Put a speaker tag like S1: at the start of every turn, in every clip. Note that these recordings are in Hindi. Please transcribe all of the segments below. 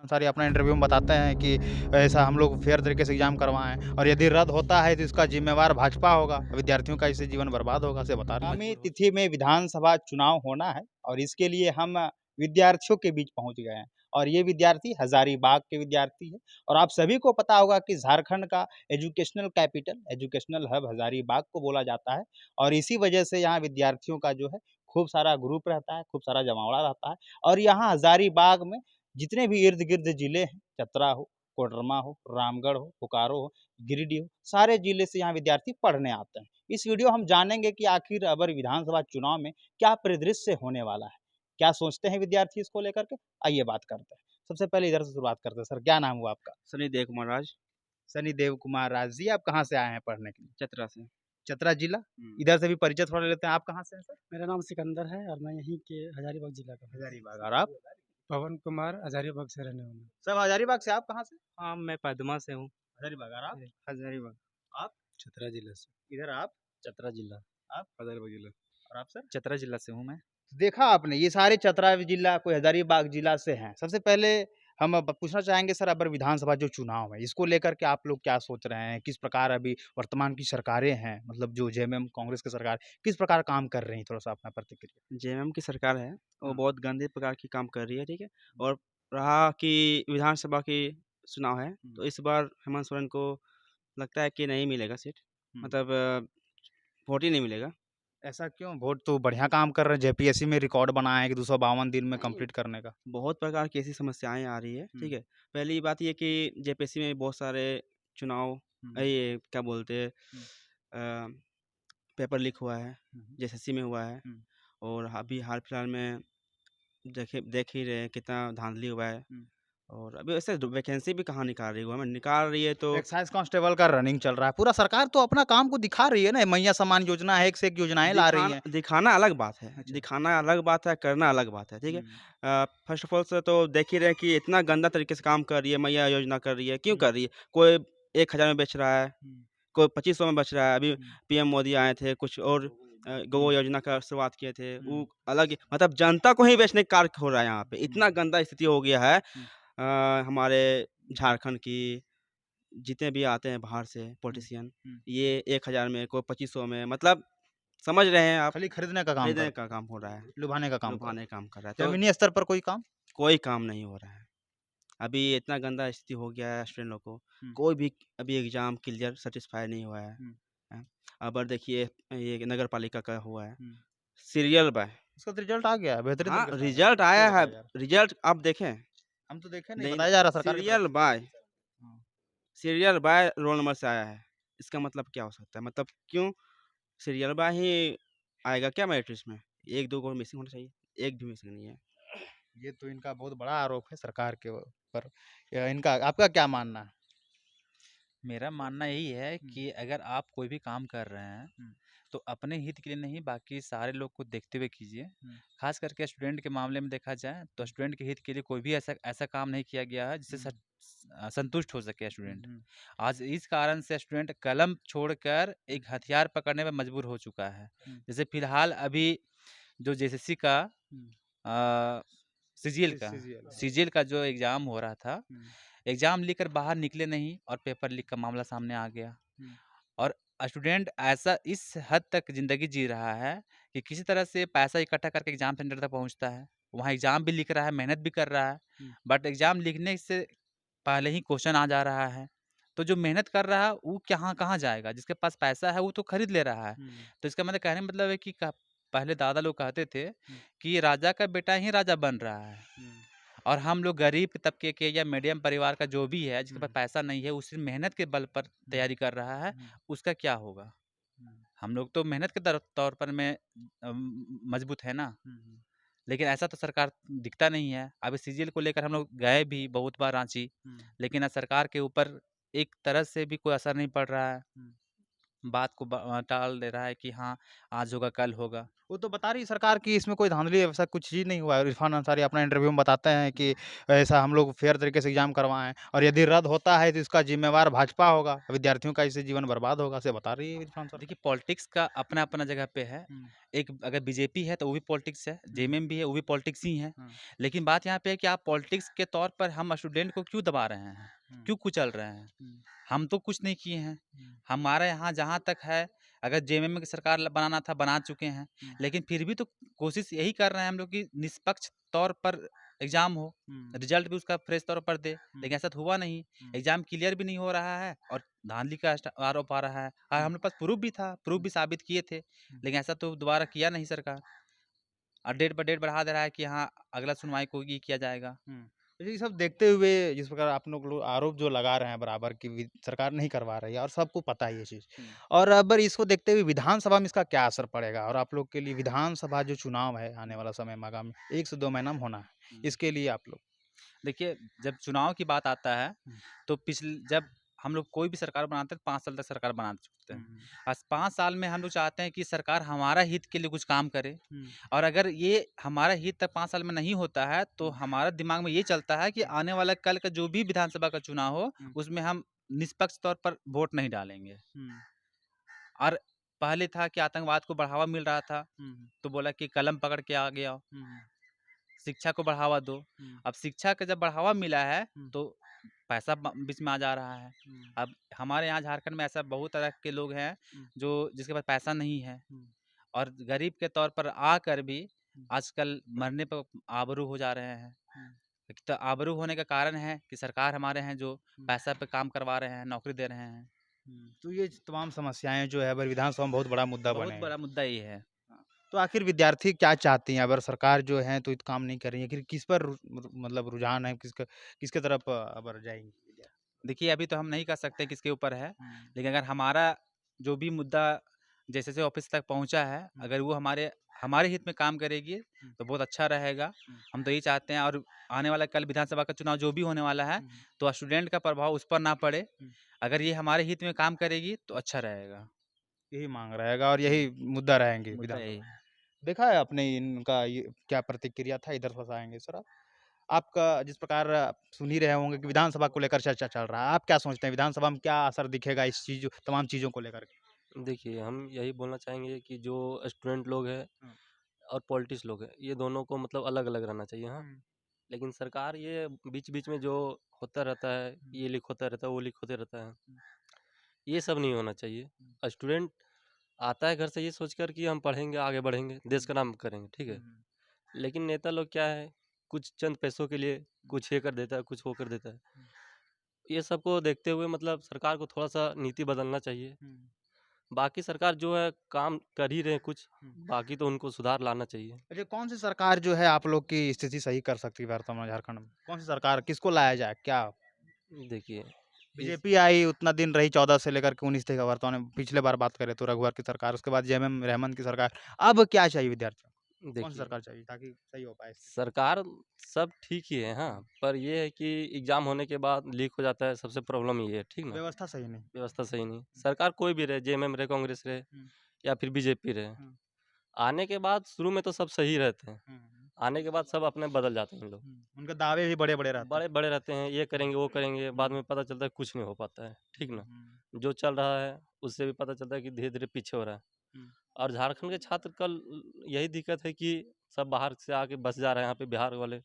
S1: सारी अपना इंटरव्यू में बताते हैं कि ऐसा हम लोग फेयर तरीके से एग्ज़ाम करवाएँ और यदि रद्द होता है तो इसका ज़िम्मेवार भाजपा होगा, विद्यार्थियों का इससे जीवन बर्बाद होगा, ऐसे बता रहे हैं। आगामी तिथि में विधानसभा चुनाव होना है और इसके लिए हम विद्यार्थियों के बीच पहुँच गए हैं और ये विद्यार्थी हज़ारीबाग के विद्यार्थी हैं और आप सभी को पता होगा कि झारखंड का educational capital, educational hub Hazaribagh को बोला जाता है और इसी वजह से यहाँ विद्यार्थियों का जो है खूब सारा ग्रुप रहता है, खूब सारा जमावड़ा रहता है और यहाँ हज़ारीबाग में जितने भी इर्द-गिर्द ज़िले हैं, चतरा हो, कोडरमा हो, रामगढ़ हो, बोकारो हो, गिरिडीह हो, सारे ज़िले से यहाँ विद्यार्थी पढ़ने आते हैं। इस वीडियो हम जानेंगे कि आखिर अबर विधानसभा चुनाव में क्या परिदृश्य होने वाला है? क्या सोचते हैं विद्यार्थी इसको लेकर के? आइए बात करते हैं। सबसे पहले इधर से शुरुआत करते हैं। सर क्या नाम हुआ आपका?
S2: सनी देव कुमार राज,
S1: सनी देव कुमार राज जी, आप कहाँ से आए हैं पढ़ने के लिए?
S2: चतरा से।
S1: चतरा जिला?
S2: हुँ।
S1: इधर से भी परिचय थोड़ा ले लेते हैं। आप कहाँ से हैं सर?
S3: मेरा नाम सिकंदर है और मैं यहीं के हजारीबाग जिला का हूँ।
S1: हज़ारीबाग और आप?
S3: पवन कुमार हजारीबाग से रहने वाला हूँ।
S1: सब हज़ारीबाग से, आप कहाँ से?
S2: हाँ, मैं पदमा से हूँ।
S1: हज़ारीबाग और आप?
S2: हज़ारीबाग।
S1: आप?
S3: चतरा जिला से।
S1: इधर आप?
S2: चतरा जिला।
S1: आप?
S3: हजारीबाग जिला।
S1: और आप सर?
S2: चतरा जिला से हूँ मैं।
S1: देखा आपने ये सारे चतरा जिला कोई हज़ारीबाग जिला से हैं। सबसे पहले हम अब पूछना चाहेंगे सर अबर विधानसभा जो चुनाव है, इसको लेकर के आप लोग क्या सोच रहे हैं? किस प्रकार अभी वर्तमान की सरकारें हैं, मतलब जो जेएमएम कांग्रेस की सरकार, किस प्रकार काम कर रही हैं? थोड़ा-सा अपना प्रतिक्रिया।
S2: जेएमएम की सरकार है, वो
S1: हाँ।
S2: बहुत गंदे प्रकार की काम कर रही है, ठीक है? और रहा कि विधानसभा की चुनाव है,
S1: हुँ,
S2: तो इस बार हेमंत सोरेन को लगता है कि नहीं मिलेगा सीट।
S1: हुँ।
S2: मतलब वोट ही नहीं मिलेगा।
S1: ऐसा क्यों? वोट तो बढ़िया काम कर रहे हैं, जेपीएससी में रिकॉर्ड बनाया है कि 252 दिन में
S2: नहीं,
S1: कंप्लीट करने का।
S2: बहुत प्रकार की ऐसी समस्याएँ आ रही है, ठीक
S1: हुँ,
S2: है? पहली बात ये कि जेपीएससी में बहुत सारे चुनाव
S1: हुँ,
S2: ये क्या बोलते हैं
S1: हुँ,
S2: अ, पेपर लीक हुआ है,
S1: हुँ,
S2: जेएसएससी में हुआ है
S1: हुँ,
S2: और अभी हाल-फिलहाल में देख ही रहे हैं कितना धाँधली हुआ है
S1: हुँ।
S2: और अभी वैसे वैकेंसी भी कहाँ निकाल रही है गवर्नमेंट, निकाल रही है तो
S1: एक्साइज़ कांस्टेबल का रनिंग चल रहा है। पूरा सरकार तो अपना काम को दिखा रही है ना, मैया सम्मान योजना है, एक से एक योजनाएँ ला रही हैं।
S2: दिखाना अलग बात है,
S1: अच्छा।
S2: दिखाना अलग बात है, करना अलग बात है, ठीक है?
S1: हुँ,
S2: फर्स्ट ऑफ ऑल से तो देख ही रहे हैं कि इतना गंदा तरीके से काम कर रही है, मैया योजना कर रही है, क्यों
S1: हुँ,
S2: कर रही है? कोई 1000 में बेच रहा है,
S1: हुँ,
S2: कोई 2500 में बेच रहा है, अभी
S1: हुँ,
S2: पीएम मोदी आए थे, कुछ और गो
S1: हुँ,
S2: योजना का शुरुआत किए थे,
S1: हुँ,
S2: वो अलग ही मतलब जनता को ही बेचने का कार्य हो रहा है यहाँ पे, इतना
S1: हुँ,
S2: गंदा स्थिति हो गया है
S1: हुँ,
S2: हमारे झारखंड की जितने भी आते हैं बाहर से
S1: हुँ,
S2: पॉलिटिशियन,
S1: हुँ।
S2: ये 1000 में, कोई 2500 में मतलब समझ रहे हैं आप,
S1: खाली खरीदने का काम
S2: खरीदने
S1: करते
S2: का काम हो रहा है,
S1: हैं, लुभाने का काम
S2: लुभाने
S1: करते
S2: का काम कर रहा है,
S1: हैं।
S2: तो
S1: ज़मीनी स्तर पर कोई काम?
S2: कोई काम नहीं हो रहा है। अभी इतना गंदा स्थिति हो गया है स्टूडेंट लोग को,
S1: हुँ,
S2: कोई भी अभी एग्ज़ाम क्लियर सैटिस्फाई नहीं हुआ है।
S1: हुँ,
S2: हैं। अब देखिए ये नगर पालिका का हुआ है,
S1: हुँ।
S2: सीरियल बाय
S1: इसका तो रिज़ल्ट आ गया है, बेहतरीन
S2: हाँ,
S1: तरीके से आ गया है।
S2: रिज़ल्ट
S1: क्यों
S2: आया है,
S1: बताया जा रहा है?
S2: रिज़ल्ट आप देखें,
S1: हम तो देखे नहीं,
S2: नहीं
S1: बताया जा रहा है सरकार की तरफ
S2: सीरियल
S1: से।
S2: बाय
S1: हाँ,
S2: सीरियल बाय रोल नंबर से आया है। इसका मतलब क्या हो सकता है? मतलब क्यों सीरियल बाय ही आएगा क्या मेरिट लिस्ट में? 1-2 को मिसिंग होना चाहिए, एक भी मिसिंग नहीं है।
S1: ये तो इनका बहुत बड़ा आरोप है सरकार के ऊपर। या इनका आपका क्या मानना है?
S4: मेरा मानना यही है
S1: हुँ,
S4: कि अगर आप कोई भी काम कर रहे हैं,
S1: हुँ,
S4: तो अपने हित के लिए नहीं बाकी सारे लोग को देखते हुए कीजिए।
S1: हुँ,
S4: ख़ास करके स्टूडेंट के मामले में देखा जाए तो
S1: हुँ,
S4: स्टूडेंट के हित के लिए कोई भी ऐसा ऐसा काम नहीं किया गया है जिससे
S1: हुँ,
S4: संतुष्ट हो सके
S1: हुँ,
S4: स्टूडेंट।
S1: हुँ,
S4: आज इस कारण से स्टूडेंट कलम छोड़कर
S1: हुँ,
S4: एक हथियार पकड़ने में मजबूर हो चुका है।
S1: हुँ,
S4: जैसे फ़िलहाल अभी जो जेएसएससी का
S1: हुँ।
S4: अ, सीजीएल का
S1: सीजीएल हाँ।
S4: सीजीएल का जो एग्ज़ाम हो रहा था,
S1: हुँ,
S4: एग्ज़ाम लिख कर बाहर निकले नहीं और पेपर लीक का मामला सामने आ गया।
S1: हुँ,
S4: और स्टूडेंट ऐसा इस हद तक ज़िंदगी जी रहा है कि किसी तरह से पैसा इकट्ठा करके एग्ज़ाम सेंटर तक पहुँचता है। वहाँ एग्ज़ाम भी लिख रहा है, मेहनत भी कर रहा है,
S1: हुँ,
S4: बट एग्ज़ाम लिखने से पहले ही क्वेश्चन आ जा रहा है। तो जो मेहनत कर रहा है, वो कहाँ कहाँ जाएगा? जिसके पास पैसा है, वो तो खरीद ले रहा है।
S1: हुँ,
S4: तो इसका मतलब कहने का मतलब है कि क पहले दादा लोग कहते थे
S1: हुँ,
S4: कि राजा का बेटा ही राजा बन रहा है।
S1: हुँ,
S4: और हम लोग गरीब तबके के या मीडियम परिवार का जो भी है, जिसके
S1: हुँ,
S4: पास पैसा नहीं है, उसी मेहनत के बल पर
S1: हुँ,
S4: तैयारी कर रहा है,
S1: हुँ,
S4: उसका क्या होगा?
S1: हुँ,
S4: हम लोग तो मेहनत के तौर पर में मजबूत है ना,
S1: हुँ,
S4: लेकिन ऐसा तो सरकार दिखता नहीं है। अभी सीजीएल को लेकर हम लोग गए भी बहुत बार रांची,
S1: हुँ,
S4: लेकिन सरकार के ऊपर एक तरह से भी कोई असर नहीं पड़ रहा है।
S1: हुँ।
S4: बात को टाल दे रहा है कि हाँ, आज होगा, कल होगा।
S1: वो तो बता रही है सरकार कि इसमें कोई धाँधली ऐसा कुछ चीज़ नहीं हुआ है। इरफ़ान अंसारी अपना इंटरव्यू में बताते हैं कि ऐसा हम लोग फेयर तरीके से एग्ज़ाम करवाएँ और यदि रद्द होता है तो इसका ज़िम्मेवार भाजपा होगा, विद्यार्थियों का इससे जीवन बर्बाद होगा, ऐसे बता रही है इरफ़ान सर।
S4: देखिए पॉलिटिक्स का अपना-अपना जगह पे है।
S1: हुँ,
S4: एक अगर बीजेपी है तो वो भी पॉलिटिक्स है, जेएमएम भी है वो भी पॉलिटिक्स ही है।
S1: हाँ।
S4: लेकिन बात यहाँ पे है कि आप पॉलिटिक्स के तौर पर हम स्टूडेंट को क्यों दबा रहे हैं? क्यों कुचल रहे हैं? हम तो कुछ नहीं किए हैं। हमारे यहाँ जहाँ तक है, अगर जेएमएम की सरकार बनाना था बना चुके हैं, लेकिन फिर भी तो कोशिश यही कर रहे हैं हम लोग कि निष्पक्ष तौर पर एग्जाम हो, रिजल्ट भी उसका फ्रेश तौर पर दे, लेकिन ऐसा तो हुआ नहीं। एग्जाम क्लियर भी नहीं हो रहा है और धांधली का आरोप आ रहा है। और हम लोग पास प्रूफ भी था, प्रूफ भी साबित किए थे, लेकिन ऐसा तो दोबारा किया नहीं सरकार। और डेट पर डेट बढ़ा दे रहा है कि हाँ अगला सुनवाई को ये किया जाएगा।
S1: तो ये सब देखते हुए जिस प्रकार आप लोग आरोप जो लगा रहे हैं बराबर कि सरकार नहीं करवा रही है और सबको पता है ये चीज़। और अब इसको देखते हुए विधानसभा में इसका क्या असर पड़ेगा? और आप लोग के लिए विधानसभा जो चुनाव है आने वाला समय में आगामी 1 से 2 महीना में होना है, इसके लिए आप लोग
S4: देखिए, जब चुनाव की बात आता है, तो जब हम लोग कोई भी सरकार बनाते हैं, 5 साल तक सरकार बना चुकते हैं। बस 5 साल में हम लोग चाहते हैं कि सरकार हमारा हित के लिए कुछ काम करे। और अगर ये हमारा हित तक 5 साल में नहीं होता है, तो हमारा दिमाग में ये चलता है कि आने वाला कल का जो भी विधानसभा का चुनाव हो, उसमें हम निष्पक्ष तौर पर वोट नहीं डालेंगे। और पहले था कि आतंकवाद को बढ़ावा मिल रहा था, तो बोला कि कलम पकड़ के आगे आओ, शिक्षा को बढ़ावा दो। अब शिक्षा का जब बढ़ावा मिला है, तो पैसा बीच में आ जा रहा है। अब हमारे यहाँ झारखंड में ऐसा बहुत तरह के लोग हैं जो जिसके पास पैसा नहीं है और गरीब के तौर पर आकर भी आजकल मरने पर आबरू हो जा रहे हैं। एक तो आबरू होने का कारण है कि सरकार हमारे हैं जो पैसा पे काम करवा रहे हैं, नौकरी दे रहे हैं।
S1: तो ये तमाम समस्याएं जो है अगर विधानसभा में बहुत बड़ा मुद्दा
S4: बहुत
S1: बने।
S4: बड़ा मुद्दा ये है।
S1: तो आखिर विद्यार्थी क्या चाहती हैं? अगर सरकार जो है तो ये काम नहीं कर रही है, आखिर किस पर मतलब रुझान है, किसके तरफ अबर जाएंगी विद्यार्थी?
S4: देखिए, अभी तो हम नहीं कह सकते किसके ऊपर है, लेकिन अगर हमारा जो भी मुद्दा जैसे ऑफिस तक पहुंचा है, अगर वो हमारे हमारे हित में काम करेगी तो बहुत अच्छा रहेगा। हम तो यही चाहते हैं। और आने वाला कल विधानसभा का चुनाव जो भी होने वाला है, तो स्टूडेंट का प्रभाव उस पर ना पड़े। अगर ये हमारे हित में काम करेगी तो अच्छा रहेगा।
S1: यही मांग रहेगा और यही मुद्दा रहेंगे
S4: मुद्दा
S1: विधानसभा
S4: यही
S1: में। देखा है आपने इनका ये क्या प्रतिक्रिया था? इधर से आएंगे सर आप। आपका जिस प्रकार आप सुन ही रहे होंगे कि विधानसभा को लेकर चर्चा चल रहा है। आप क्या सोचते हैं विधानसभा में क्या असर दिखेगा इस चीज़ तमाम चीज़ों को लेकर के?
S5: देखिए, हम यही बोलना चाहेंगे कि जो स्टूडेंट लोग हैं
S1: हुँ।
S5: और पॉलिटिक्स लोग हैं, ये दोनों को मतलब अलग-अलग रहना चाहिए, हाँ। लेकिन सरकार ये बीच-बीच में जो होता रहता है, ये लीक होता रहता है, वो लीक होते रहता है, ये सब नहीं होना चाहिए। स्टूडेंट आता है घर से ये सोचकर कि हम पढ़ेंगे, आगे बढ़ेंगे, देश का नाम करेंगे, ठीक है। लेकिन नेता लोग क्या है, कुछ चंद पैसों के लिए कुछ ये कर देता है, कुछ वो कर देता है। ये सबको देखते हुए मतलब सरकार को थोड़ा-सा नीति बदलना चाहिए। बाकी सरकार जो है काम कर ही रहे हैं कुछ, बाकी तो उनको सुधार लाना चाहिए।
S1: अच्छा, कौन-सी सरकार जो है आप लोग की स्थिति सही कर सकती है वर्तमान झारखंड में? कौन-सी सरकार किसको लाया जाए? क्या
S5: देखिए, इस
S1: बीजेपी आई उतना दिन रही 14 से लेकर के 19 तक का वर्तमान में पिछले बार बात करें तो रघुवर की सरकार, उसके बाद जेएमएम रहमान की सरकार। अब क्या चाहिए विद्यार्थियों को? कौन-सी
S5: देखिए,
S1: सरकार चाहिए ताकि सही हो पाए स्थिति?
S5: सरकार सब ठीक ही है, हाँ, पर ये है कि एग्ज़ाम होने के बाद लीक हो जाता है, सबसे प्रॉब्लम ये है, ठीक ना?
S1: व्यवस्था सही नहीं।
S5: व्यवस्था सही नहीं। सरकार कोई भी रहे, जेएमएम रहे, कांग्रेस रहे या फिर बीजेपी रहे, आने के बाद शुरू में तो सब सही रहते हैं, आने के बाद सब अपने बदल जाते हैं इन लोग।
S1: उनके दावे भी बड़े-बड़े रहते हैं।
S5: बड़े-बड़े रहते हैं, ये करेंगे, वो करेंगे, बाद में पता चलता है कुछ नहीं हो पाता है, ठीक ना? जो चल रहा है, उससे भी पता चलता है कि धीरे-धीरे पीछे हो रहा है। और झारखंड के छात्र कल यही दिक्कत है कि सब बाहर से आके बस जा रहे हैं यहाँ पे बिहार वाले,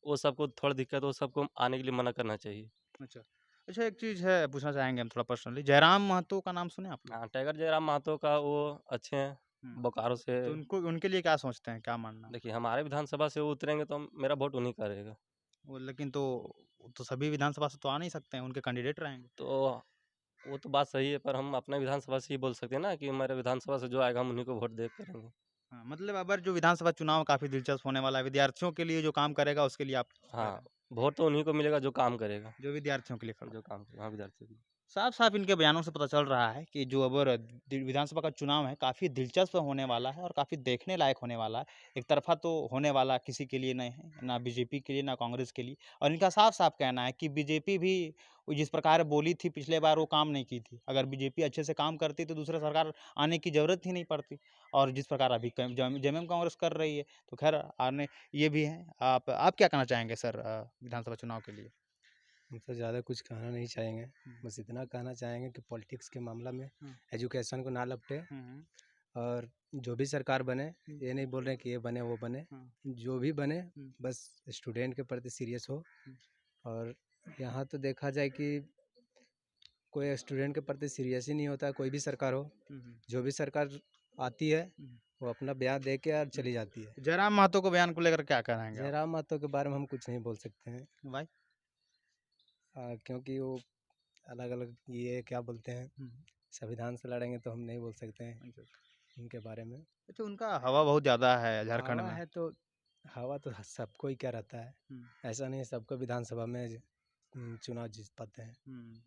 S5: वो सबको थोड़ा दिक्कत है, वो सबको आने के लिए मना करना चाहिए।
S1: अच्छा। अच्छा, एक चीज़ है पूछना चाहेंगे हम थोड़ा पर्सनली, जयराम महतो का नाम सुने आप लोग?
S5: हाँ, टाइगर जयराम महतो का वो अच्छे हैं, बोकारो से।
S1: तो उनको उनके लिए क्या सोचते हैं? क्या मानना है?
S5: देखिए, हमारे विधानसभा से वो उतरेंगे तो मेरा वोट उन्हीं का रहेगा।
S1: वो लेकिन तो सभी विधानसभा से तो आ नहीं सकते हैं, उनके कैंडिडेट रहेंगे।
S5: तो वो तो बात सही है, पर हम अपने विधानसभा से ही बोल सकते हैं ना कि हमारे विधानसभा से जो आएगा हम उन्हीं को वोट दे करेंगे।
S1: हाँ, मतलब अगर जो विधानसभा चुनाव काफ़ी दिलचस्प होने वाला है, विद्यार्थियों के लिए जो काम करेगा उसके लिए आप
S5: हाँ, वोट तो उन्हीं को मिलेगा जो काम करेगा,
S1: जो विद्यार्थियों के लिए खड़ा
S5: जो काम करेगा, हाँ, विद्यार्थियों के लिए।
S1: साफ-साफ इनके बयानों से पता चल रहा है कि जो अबर विधानसभा का चुनाव है काफ़ी दिलचस्प होने वाला है और काफ़ी देखने लायक होने वाला है। एक तरफ़ा तो होने वाला किसी के लिए नहीं है, ना बीजेपी के लिए, ना कांग्रेस के लिए और इनका साफ-साफ कहना है कि बीजेपी भी वो जिस प्रकार बोली थी पिछले बार वो काम नहीं की थी। अगर बीजेपी अच्छे से काम करती तो दूसरा सरकार आने की ज़रूरत ही नहीं पड़ती और जिस प्रकार अभी जेएमएम कांग्रेस कर रही है, तो ख़ैर आने ये भी है। आप क्या कहना चाहेंगे सर विधानसभा चुनाव के लिए?
S3: हम तो ज़्यादा कुछ कहना नहीं चाहेंगे, बस इतना कहना चाहेंगे कि पॉलिटिक्स के मामला में एजुकेशन को ना लपटे और जो भी सरकार बने, ये नहीं बोल रहे हैं कि ये बने वो बने, जो भी बने बस स्टूडेंट के प्रति सीरियस हो। और यहाँ तो देखा जाए कि कोई स्टूडेंट के प्रति सीरियस ही नहीं होता है, कोई भी सरकार हो। जो भी सरकार आती है वो अपना बयान दे के और चली जाती है।
S1: जयराम महतो को बयान को लेकर क्या कहेंगे आप?
S3: जयराम महतो के बारे में हम कुछ नहीं बोल सकते हैं,
S1: भाई
S3: क्योंकि वो अलग अलग ये क्या बोलते हैं, संविधान से लड़ेंगे तो हम नहीं बोल सकते हैं उनके बारे में।
S1: अच्छा, उनका हवा बहुत ज़्यादा है झारखंड
S3: हवा
S1: में।
S3: है तो हवा तो सबको ही क्या रहता है, ऐसा नहीं है सबको विधानसभा में चुनाव जीत पाते हैं।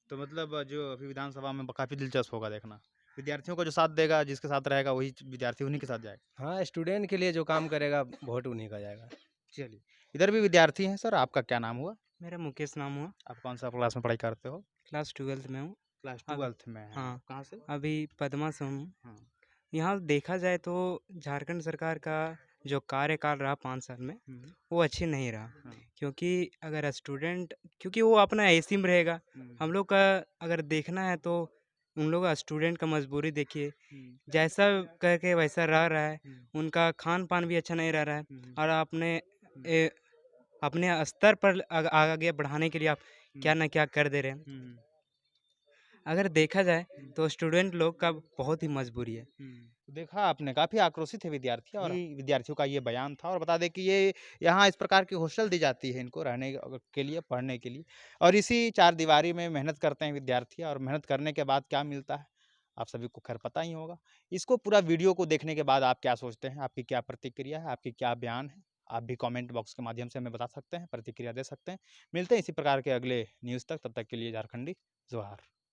S1: तो मतलब जो अभी विधानसभा में काफ़ी दिलचस्प होगा देखना। विद्यार्थियों को जो साथ देगा, जिसके साथ रहेगा वही विद्यार्थी उन्हीं के साथ जाएगा।
S3: हाँ, स्टूडेंट के लिए जो काम करेगा वोट उन्हीं का जाएगा।
S1: चलिए, इधर भी विद्यार्थी हैं सर, आपका क्या नाम हुआ?
S6: मेरा मुकेश नाम हुआ।
S1: आप कौन सा क्लास में पढ़ाई करते हो?
S6: क्लास 12th में हूँ।
S1: क्लास
S6: अब
S1: 12th में हैं।
S6: हाँ।
S1: कहाँ से?
S6: अभी पदमा से हूँ।
S1: हाँ।
S6: यहाँ देखा जाए तो झारखंड सरकार का जो कार्यकाल रहा 5 साल में, वो अच्छी नहीं रहा।
S1: हाँ।
S6: क्योंकि अगर स्टूडेंट, क्योंकि वो अपना एसी में रहेगा। हम लोग का अगर देखना है तो उन लोग का स्टूडेंट का मजबूरी देखिए, जैसा करके वैसा रह रहा है। उनका खान-पान भी अच्छा नहीं रह रहा है और अपने स्तर पर आगे बढ़ाने के लिए आप क्या ना क्या कर दे रहे हैं। अगर देखा जाए तो स्टूडेंट लोग का बहुत ही मजबूरी है।
S1: देखा आपने, काफ़ी आक्रोशित है विद्यार्थी और विद्यार्थियों का ये बयान था। और बता दें कि ये यहाँ इस प्रकार की हॉस्टल दी जाती है इनको रहने के लिए, पढ़ने के लिए, और इसी चारदीवारी में मेहनत करते हैं विद्यार्थी। और मेहनत करने के बाद क्या मिलता है आप सभी को खैर पता ही होगा। इसको पूरा वीडियो को देखने के बाद आप क्या सोचते हैं, आपकी क्या प्रतिक्रिया है, आपकी क्या बयान है, आप भी कमेंट बॉक्स के माध्यम से हमें बता सकते हैं, प्रतिक्रिया दे सकते हैं। मिलते हैं इसी प्रकार के अगले न्यूज़ तक, तब तक के लिए झारखंडी जोहार।